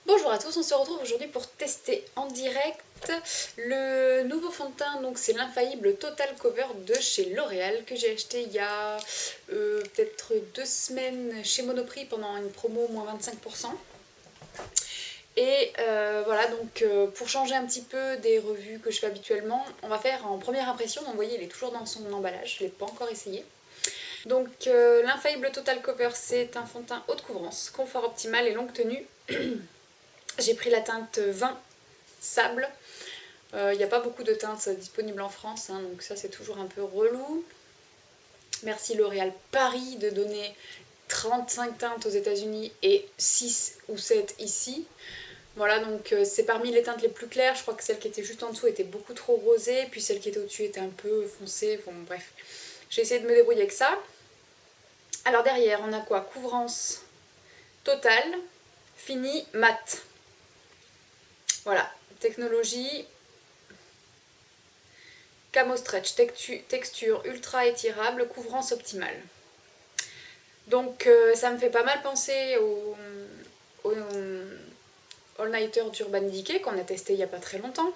Bonjour à tous, on se retrouve aujourd'hui pour tester en direct le nouveau fond de teint, donc c'est l'infaillible Total Cover de chez L'Oréal que j'ai acheté il y a peut-être 2 semaines chez Monoprix pendant une promo moins 25%. Et voilà, donc pour changer un petit peu des revues que je fais habituellement, on va faire en première impression, donc vous voyez il est toujours dans son emballage, je ne l'ai pas encore essayé. Donc l'infaillible Total Cover c'est un fond de teint haute couvrance, confort optimal et longue tenue. J'ai pris la teinte 20 sable. Il n'y a pas beaucoup de teintes disponibles en France, hein, donc ça c'est toujours un peu relou. Merci L'Oréal Paris de donner 35 teintes aux États-Unis et 6 ou 7 ici. Voilà, donc c'est parmi les teintes les plus claires. Je crois que celle qui était juste en dessous était beaucoup trop rosée, puis celle qui était au-dessus était un peu foncée. Bon, bref, j'ai essayé de me débrouiller avec ça. Alors derrière, on a quoi? Couvrance totale, fini, mat. Voilà, technologie, Camo Stretch, texture ultra étirable, couvrance optimale. Donc ça me fait pas mal penser au All Nighter d'Urban Decay qu'on a testé il n'y a pas très longtemps,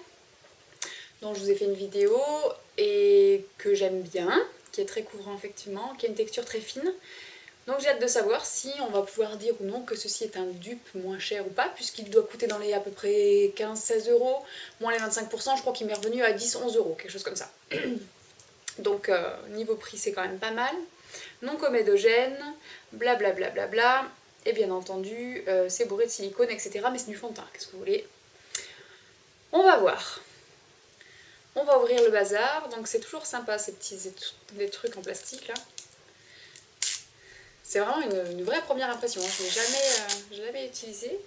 dont je vous ai fait une vidéo et que j'aime bien, qui est très couvrant effectivement, qui a une texture très fine. Donc j'ai hâte de savoir si on va pouvoir dire ou non que ceci est un dupe moins cher ou pas, puisqu'il doit coûter dans les à peu près 15-16 euros, moins les 25%, je crois qu'il m'est revenu à 10-11 euros, quelque chose comme ça. Donc niveau prix c'est quand même pas mal. Non comédogène, blablabla, bla bla bla, et bien entendu c'est bourré de silicone, etc. Mais c'est du fond de teint, qu'est-ce que vous voulez? On va voir. On va ouvrir le bazar, donc c'est toujours sympa ces petits des trucs en plastique là. C'est vraiment une vraie première impression, hein. Je l'ai jamais utilisé.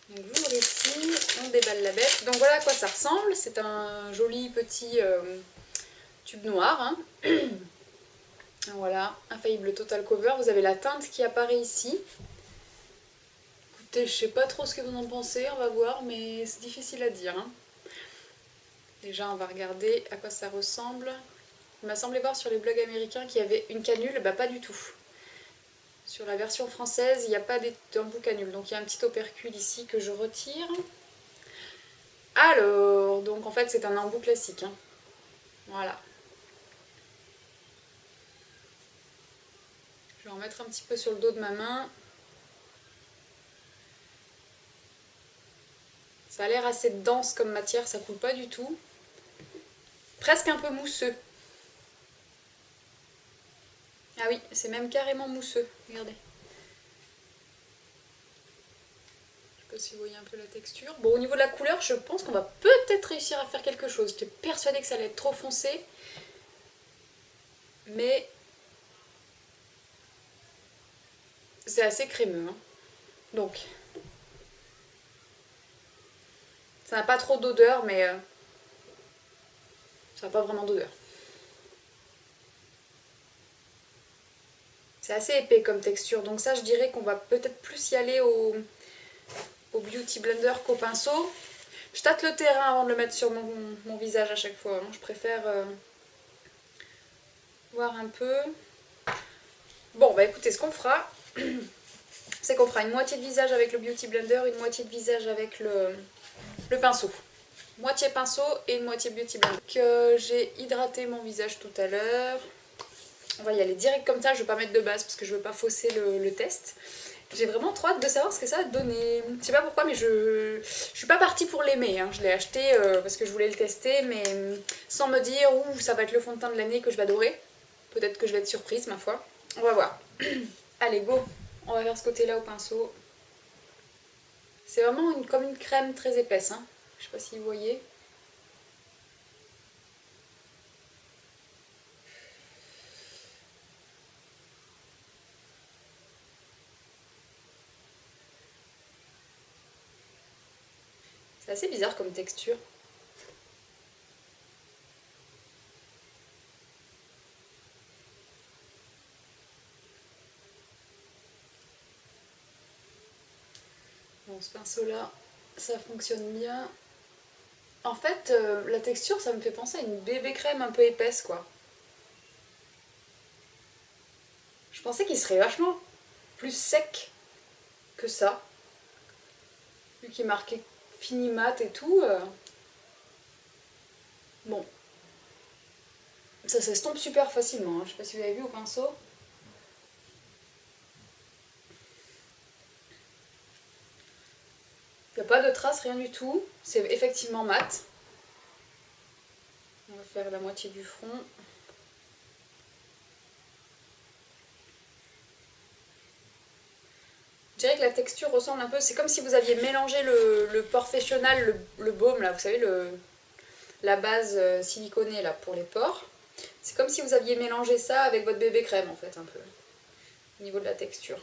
Donc j'ouvre ici, on déballe la bête. Donc voilà à quoi ça ressemble, c'est un joli petit tube noir, hein. Voilà, infaillible Total Cover. Vous avez la teinte qui apparaît ici. Écoutez, je sais pas trop ce que vous en pensez, on va voir, mais c'est difficile à dire, hein. Déjà, on va regarder à quoi ça ressemble. Il m'a semblé voir sur les blogs américains qu'il y avait une canule, bah pas du tout. Sur la version française, il n'y a pas d'embout canule, donc il y a un petit opercule ici que je retire. Alors, donc en fait c'est un embout classique, hein. Voilà. Je vais en mettre un petit peu sur le dos de ma main. Ça a l'air assez dense comme matière, ça coule pas du tout. Presque un peu mousseux. Ah oui, c'est même carrément mousseux, regardez. Je sais pas si vous voyez un peu la texture. Bon, au niveau de la couleur, je pense qu'on va peut-être réussir à faire quelque chose. J'étais persuadée que ça allait être trop foncé. Mais c'est assez crémeux, hein. Donc, ça n'a pas trop d'odeur, mais ça n'a pas vraiment d'odeur. C'est assez épais comme texture, donc ça je dirais qu'on va peut-être plus y aller au Beauty Blender qu'au pinceau. Je tâte le terrain avant de le mettre sur mon visage à chaque fois, hein. Je préfère voir un peu. Bon bah écoutez, ce qu'on fera, c'est qu'on fera une moitié de visage avec le Beauty Blender, une moitié de visage avec le pinceau. Moitié pinceau et une moitié Beauty Blender. Donc, j'ai hydraté mon visage tout à l'heure. On va y aller direct comme ça, je ne vais pas mettre de base parce que je ne veux pas fausser le test. J'ai vraiment trop hâte de savoir ce que ça va donner. Je sais pas pourquoi, mais je suis pas partie pour l'aimer, hein. Je l'ai acheté parce que je voulais le tester, mais sans me dire ouh, ça va être le fond de teint de l'année que je vais adorer. Peut-être que je vais être surprise, ma foi. On va voir. Allez, go. On va faire ce côté-là au pinceau. C'est vraiment comme une crème très épaisse, hein. Je sais pas si vous voyez. C'est assez bizarre comme texture. Bon, ce pinceau-là, ça fonctionne bien. En fait, la texture, ça me fait penser à une bébé crème un peu épaisse, quoi. Je pensais qu'il serait vachement plus sec que ça. vu qu'il est marqué fini mat et tout. Bon, ça s'estompe super facilement, hein. Je sais pas si vous avez vu au pinceau. Il n'y a pas de traces, rien du tout. C'est effectivement mat. On va faire la moitié du front. Je dirais que la texture ressemble un peu, c'est comme si vous aviez mélangé le Porefessional, le baume là, vous savez, la base siliconée là pour les pores. C'est comme si vous aviez mélangé ça avec votre bébé crème en fait, un peu, au niveau de la texture.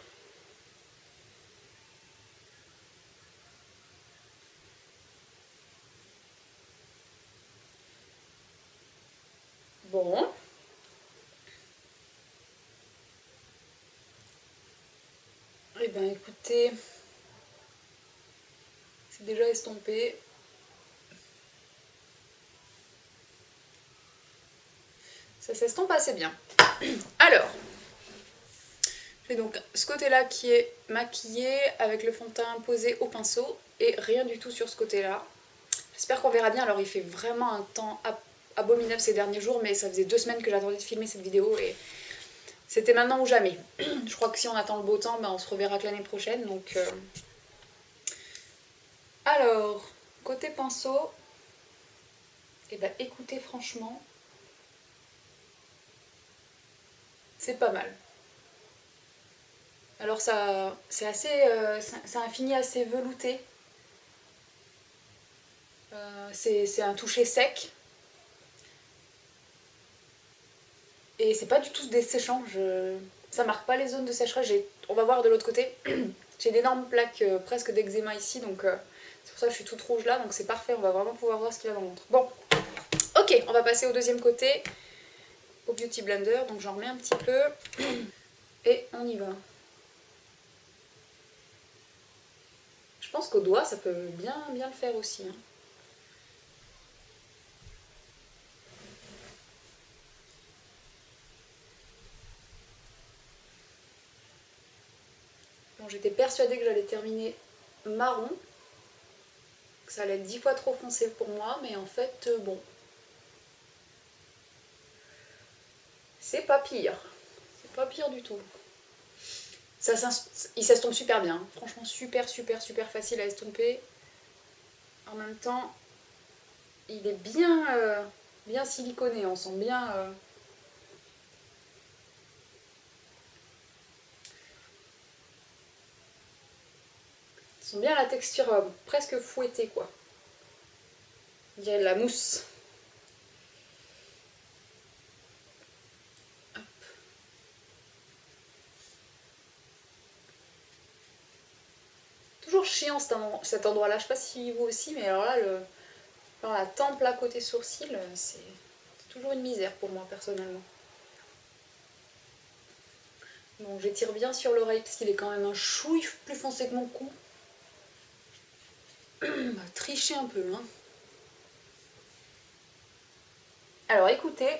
Bon. Eh bien écoutez, c'est déjà estompé. Ça s'estompe assez bien. Alors, j'ai donc ce côté-là qui est maquillé avec le fond de teint posé au pinceau et rien du tout sur ce côté-là. J'espère qu'on verra bien. Alors il fait vraiment un temps abominable ces derniers jours, mais ça faisait 2 semaines que j'attendais de filmer cette vidéo et c'était maintenant ou jamais. Je crois que si on attend le beau temps, ben on se reverra que l'année prochaine. Donc, alors, côté pinceau, et ben écoutez franchement, c'est pas mal. Alors ça, c'est assez, c'est un fini assez velouté. C'est un toucher sec. Et c'est pas du tout desséchant. Ça marque pas les zones de sécheresse. On va voir de l'autre côté. J'ai d'énormes plaques presque d'eczéma ici, donc c'est pour ça que je suis toute rouge là, donc c'est parfait. On va vraiment pouvoir voir ce qu'il y a dans le ventre. Bon, ok, on va passer au deuxième côté, au Beauty Blender. Donc j'en remets un petit peu et on y va. Je pense qu'au doigt, ça peut bien le faire aussi, hein. Bon, j'étais persuadée que j'allais terminer marron, que ça allait être 10 fois trop foncé pour moi, mais en fait, bon, c'est pas pire. C'est pas pire du tout. Il s'estompe super bien. Franchement, super facile à estomper. En même temps, il est bien siliconé. On sent bien... On sent bien la texture presque fouettée, quoi. On dirait de la mousse. Toujours chiant cet endroit-là. Je sais pas si vous aussi, mais alors là, dans la tempe là côté sourcil, c'est toujours une misère pour moi personnellement. Bon, j'étire bien sur l'oreille parce qu'il est quand même un chouille plus foncé que mon cou. On va tricher un peu, hein. Alors écoutez,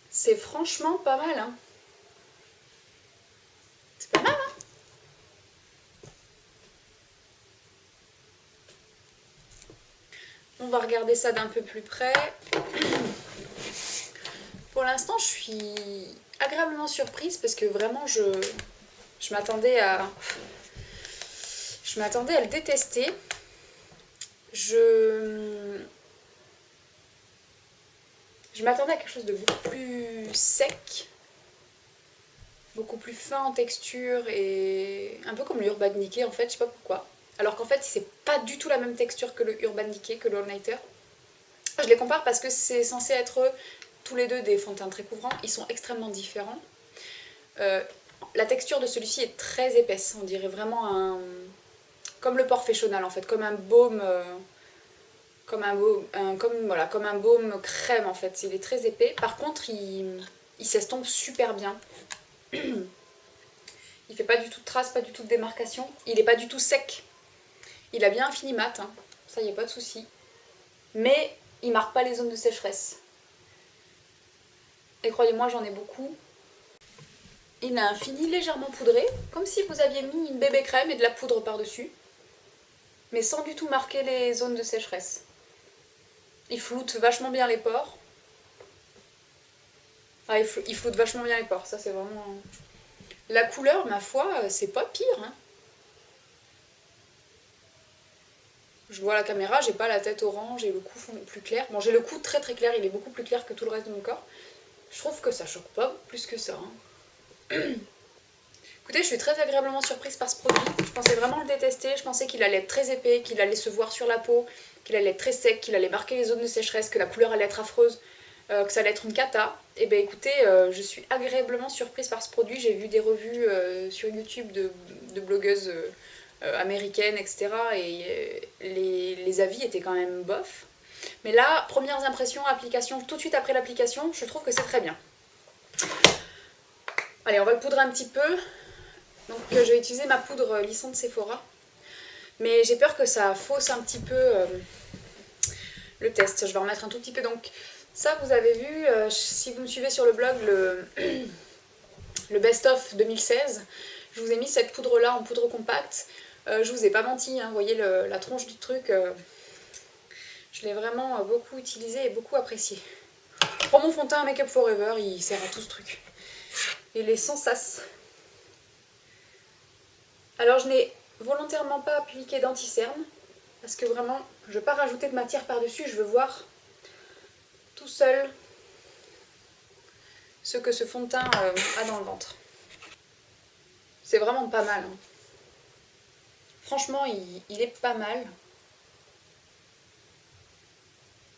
c'est franchement pas mal, hein. C'est pas mal, hein. On va regarder ça d'un peu plus près. Pour l'instant, je suis agréablement surprise parce que vraiment, je m'attendais à le détester. Je m'attendais à quelque chose de beaucoup plus sec, beaucoup plus fin en texture et un peu comme le Urban Decay en fait, je sais pas pourquoi. Alors qu'en fait, c'est pas du tout la même texture que le Urban Decay, que le All Nighter. Je les compare parce que c'est censé être tous les deux des fonds de teint très couvrants. Ils sont extrêmement différents. La texture de celui-ci est très épaisse. On dirait vraiment comme le Porefessional en fait, comme un baume, comme un baume crème en fait. Il est très épais. Par contre, il s'estompe super bien. Il fait pas du tout de traces, pas du tout de démarcation. Il est pas du tout sec. Il a bien un fini mat, hein. Ça y a pas de souci. Mais il marque pas les zones de sécheresse. Et croyez-moi, j'en ai beaucoup. Il a un fini légèrement poudré, comme si vous aviez mis une bébé crème et de la poudre par-dessus. mais sans du tout marquer les zones de sécheresse. Il floute vachement bien les pores. Ah, il floute vachement bien les pores, ça c'est vraiment... La couleur, ma foi, c'est pas pire. Hein. Je vois la caméra, j'ai pas la tête orange et le cou plus clair. Bon, j'ai le cou très très clair, il est beaucoup plus clair que tout le reste de mon corps. Je trouve que ça choque pas plus que ça. Hein. Écoutez, je suis très agréablement surprise par ce produit. Je pensais vraiment le détester, je pensais qu'il allait être très épais, qu'il allait se voir sur la peau, qu'il allait être très sec, qu'il allait marquer les zones de sécheresse, que la couleur allait être affreuse, que ça allait être une cata. Et ben écoutez, je suis agréablement surprise par ce produit. J'ai vu des revues sur YouTube de blogueuses américaines, etc. Et les avis étaient quand même bof. Mais là, premières impressions, application, tout de suite après l'application, je trouve que c'est très bien. Allez, on va le poudrer un petit peu. Donc je vais utiliser ma poudre lissant de Sephora. Mais j'ai peur que ça fausse un petit peu le test. Je vais en mettre un tout petit peu. Donc ça, vous avez vu, si vous me suivez sur le blog, le best-of 2016, je vous ai mis cette poudre-là en poudre compacte. Je vous ai pas menti, hein, vous voyez la tronche du truc. Je l'ai vraiment beaucoup utilisé et beaucoup apprécié. Je prends mon fond de teint Make Up Forever, il sert à tout ce truc. Il est sans sas. Alors je n'ai volontairement pas appliqué d'anti-cerne, parce que vraiment, je ne veux pas rajouter de matière par-dessus, je veux voir tout seul ce que ce fond de teint a dans le ventre. C'est vraiment pas mal. Hein. Franchement, il est pas mal.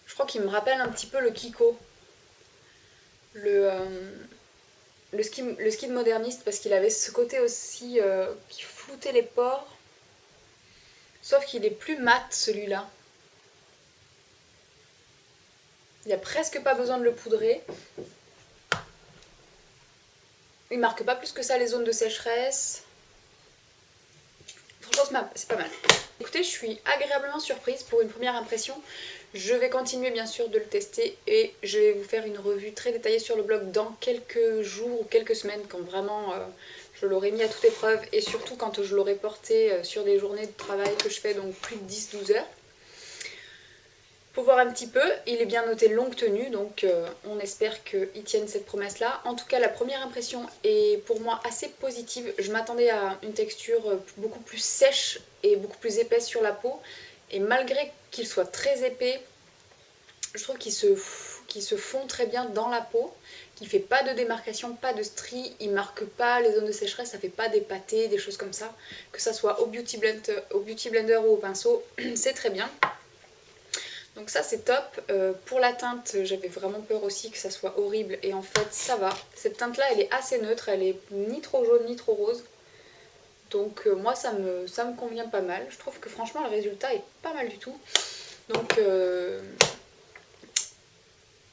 Je crois qu'il me rappelle un petit peu le Kiko. Le skin moderniste, parce qu'il avait ce côté aussi qui floutait les pores. Sauf qu'il est plus mat celui-là. Il n'y a presque pas besoin de le poudrer. Il marque pas plus que ça les zones de sécheresse. Franchement, c'est pas mal. Écoutez, je suis agréablement surprise pour une première impression. Je vais continuer bien sûr de le tester et je vais vous faire une revue très détaillée sur le blog dans quelques jours ou quelques semaines quand vraiment je l'aurai mis à toute épreuve et surtout quand je l'aurai porté sur des journées de travail que je fais, donc plus de 10-12 heures. Pour voir un petit peu, il est bien noté longue tenue, donc on espère qu'il tienne cette promesse-là. En tout cas, la première impression est pour moi assez positive. Je m'attendais à une texture beaucoup plus sèche et beaucoup plus épaisse sur la peau. Et malgré qu'il soit très épais, je trouve qu'il se fond très bien dans la peau, qu'il ne fait pas de démarcation, pas de stries, il ne marque pas les zones de sécheresse, ça ne fait pas des pâtés, des choses comme ça. Que ça soit au Beauty Blender ou au pinceau, c'est très bien. Donc ça c'est top. Pour la teinte, j'avais vraiment peur aussi que ça soit horrible et en fait ça va. Cette teinte là elle est assez neutre, elle est ni trop jaune ni trop rose. Donc moi ça me convient pas mal. Je trouve que franchement le résultat est pas mal du tout. Donc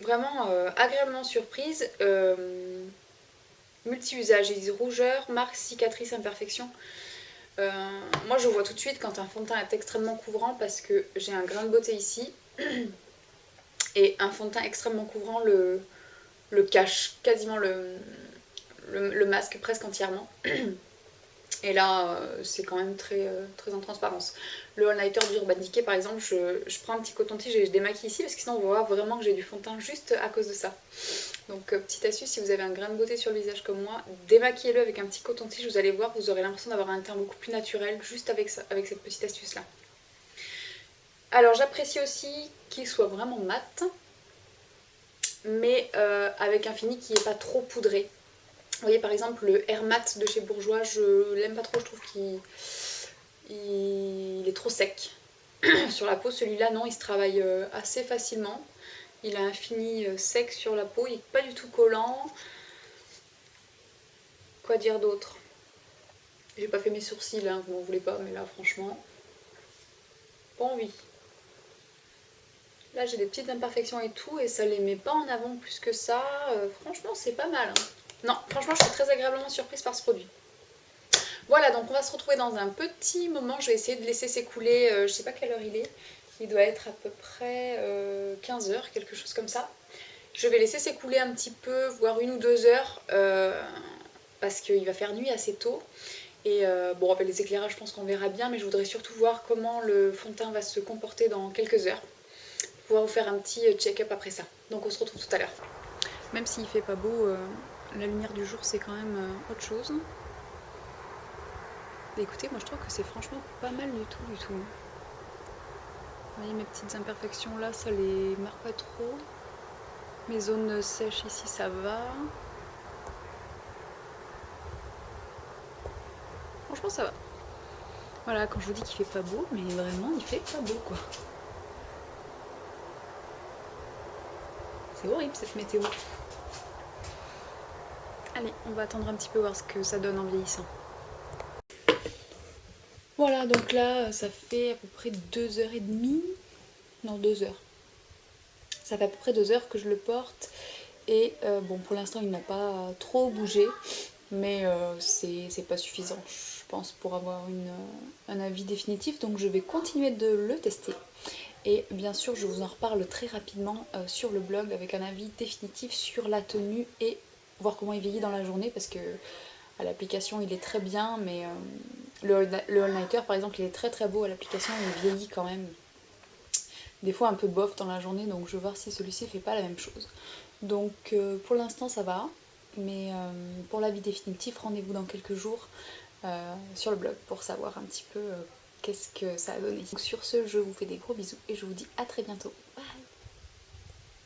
vraiment agréablement surprise. Multi-usage, ils disent rougeur, marque, cicatrice, imperfection. Moi je vois tout de suite quand un fond de teint est extrêmement couvrant parce que j'ai un grain de beauté ici. Et un fond de teint extrêmement couvrant le cache quasiment le masque presque entièrement. Et là, c'est quand même très, très en transparence. Le all-nighter d'Urban Decay, par exemple, je prends un petit coton-tige et je démaquille ici parce que sinon on voit vraiment que j'ai du fond de teint juste à cause de ça. Donc, petite astuce, si vous avez un grain de beauté sur le visage comme moi, démaquillez-le avec un petit coton-tige, vous allez voir, vous aurez l'impression d'avoir un teint beaucoup plus naturel juste avec ça, avec cette petite astuce-là. Alors, j'apprécie aussi qu'il soit vraiment mat, mais avec un fini qui n'est pas trop poudré. Vous voyez par exemple le Air Mat de chez Bourjois, je l'aime pas trop, je trouve qu'il est trop sec. Sur la peau, celui-là non, il se travaille assez facilement. Il a un fini sec sur la peau, il n'est pas du tout collant. Quoi dire d'autre? J'ai pas fait mes sourcils, hein, vous m'en voulez pas, mais là franchement, pas envie. Là j'ai des petites imperfections et tout, et ça les met pas en avant plus que ça. Franchement c'est pas mal. Hein. Non, franchement, je suis très agréablement surprise par ce produit. Voilà, donc on va se retrouver dans un petit moment. Je vais essayer de laisser s'écouler, je sais pas quelle heure il est. Il doit être à peu près 15 heures, quelque chose comme ça. Je vais laisser s'écouler un petit peu, voire 1 ou 2 heures, parce qu'il va faire nuit assez tôt. Et bon, avec les éclairages, je pense qu'on verra bien, mais je voudrais surtout voir comment le fond de teint va se comporter dans quelques heures. Pour pouvoir vous faire un petit check-up après ça. Donc on se retrouve tout à l'heure. Même s'il fait pas beau, la lumière du jour c'est quand même autre chose. Et écoutez, moi je trouve que c'est franchement pas mal du tout, du tout. Vous voyez mes petites imperfections là, ça les marque pas trop. Mes zones sèches ici, ça va. Franchement, ça va. Voilà, quand je vous dis qu'il fait pas beau, mais vraiment, il fait pas beau, quoi. C'est horrible, cette météo. Allez, on va attendre un petit peu, voir ce que ça donne en vieillissant. Voilà, donc là, ça fait à peu près 2h30. Non, 2 heures. Ça fait à peu près 2 heures que je le porte. Et bon, pour l'instant, il n'a pas trop bougé. Mais c'est pas suffisant, je pense, pour avoir un avis définitif. Donc je vais continuer de le tester. Et bien sûr, je vous en reparle très rapidement sur le blog avec un avis définitif sur la tenue et voir comment il vieillit dans la journée. Parce que à l'application, il est très bien. Mais le all-nighter, par exemple, il est très très beau à l'application. Il vieillit quand même des fois un peu bof dans la journée. Donc je vais voir si celui-ci fait pas la même chose. Donc pour l'instant, ça va. Mais pour l'avis définitif, rendez-vous dans quelques jours sur le blog pour savoir un petit peu qu'est-ce que ça a donné. Donc sur ce, je vous fais des gros bisous et je vous dis à très bientôt.